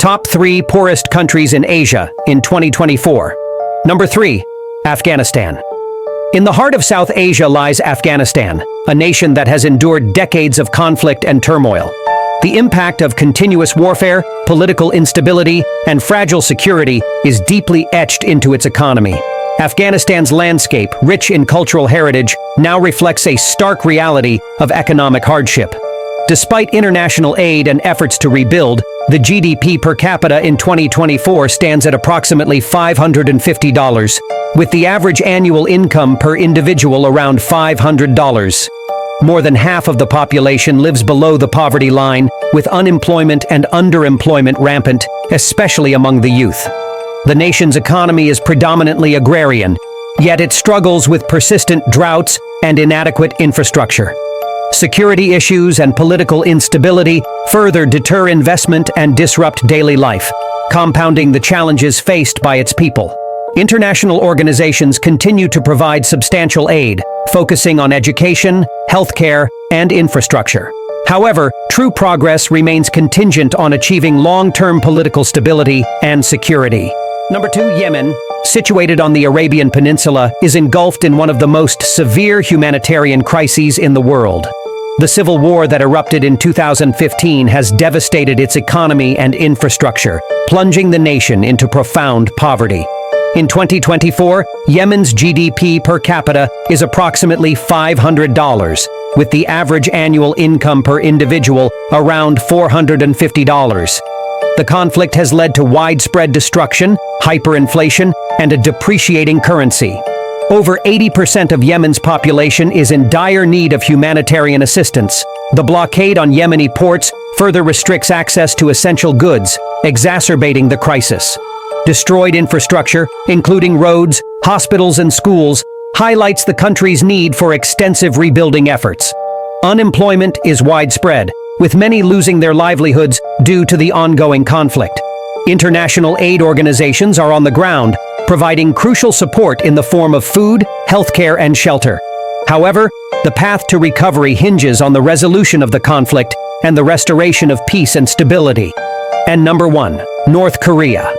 Top 3 poorest countries in Asia in 2024. Number 3. Afghanistan. In the heart of South Asia lies Afghanistan, a nation that has endured decades of conflict and turmoil. The impact of continuous warfare, political instability, and fragile security is deeply etched into its economy. Afghanistan's landscape, rich in cultural heritage, now reflects a stark reality of economic hardship. Despite international aid and efforts to rebuild, the GDP per capita in 2024 stands at approximately $550, with the average annual income per individual around $500. More than half of the population lives below the poverty line, with unemployment and underemployment rampant, especially among the youth. The nation's economy is predominantly agrarian, yet it struggles with persistent droughts and inadequate infrastructure. Security issues and political instability further deter investment and disrupt daily life, compounding the challenges faced by its people. International organizations continue to provide substantial aid, focusing on education, healthcare, and infrastructure. However, true progress remains contingent on achieving long-term political stability and security. Number 2, Yemen, situated on the Arabian Peninsula, is engulfed in one of the most severe humanitarian crises in the world. The civil war that erupted in 2015 has devastated its economy and infrastructure, plunging the nation into profound poverty. In 2024, Yemen's GDP per capita is approximately $500, with the average annual income per individual around $450. The conflict has led to widespread destruction, hyperinflation, and a depreciating currency. Over 80% of Yemen's population is in dire need of humanitarian assistance. The blockade on Yemeni ports further restricts access to essential goods, exacerbating the crisis. Destroyed infrastructure, including roads, hospitals, and schools, highlights the country's need for extensive rebuilding efforts. Unemployment is widespread, with many losing their livelihoods due to the ongoing conflict. International aid organizations are on the ground, providing crucial support in the form of food, healthcare, and shelter. However, the path to recovery hinges on the resolution of the conflict and the restoration of peace and stability. And number 1, North Korea.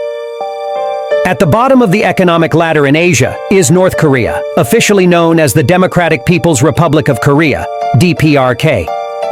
At the bottom of the economic ladder in Asia is North Korea, officially known as the Democratic People's Republic of Korea, DPRK.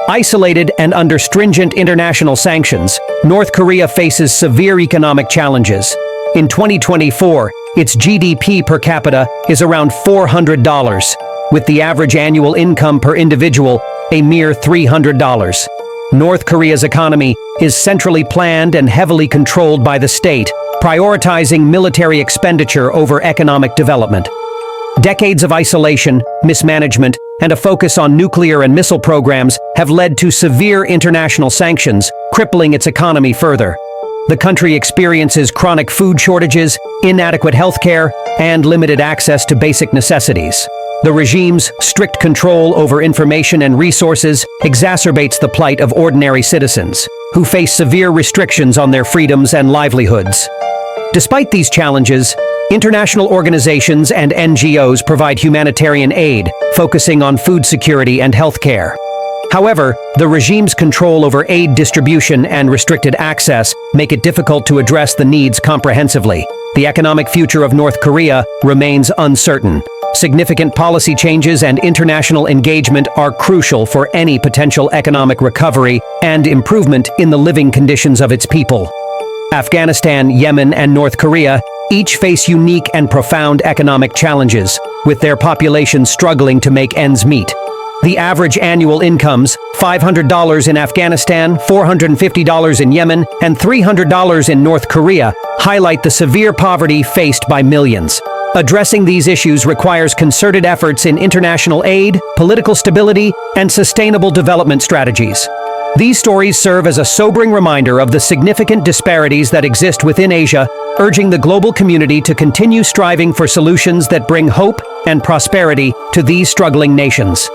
Isolated and under stringent international sanctions, North Korea faces severe economic challenges. In 2024, its GDP per capita is around $400, with the average annual income per individual a mere $300. North Korea's economy is centrally planned and heavily controlled by the state, prioritizing military expenditure over economic development. Decades of isolation, mismanagement, and a focus on nuclear and missile programs have led to severe international sanctions, crippling its economy further. The country experiences chronic food shortages, inadequate healthcare, and limited access to basic necessities. The regime's strict control over information and resources exacerbates the plight of ordinary citizens, who face severe restrictions on their freedoms and livelihoods. Despite these challenges, international organizations and NGOs provide humanitarian aid, focusing on food security and healthcare. However, the regime's control over aid distribution and restricted access make it difficult to address the needs comprehensively. The economic future of North Korea remains uncertain. Significant policy changes and international engagement are crucial for any potential economic recovery and improvement in the living conditions of its people. Afghanistan, Yemen, and North Korea each face unique and profound economic challenges, with their populations struggling to make ends meet. The average annual incomes, $500 in Afghanistan, $450 in Yemen, and $300 in North Korea, highlight the severe poverty faced by millions. Addressing these issues requires concerted efforts in international aid, political stability, and sustainable development strategies. These stories serve as a sobering reminder of the significant disparities that exist within Asia, urging the global community to continue striving for solutions that bring hope and prosperity to these struggling nations.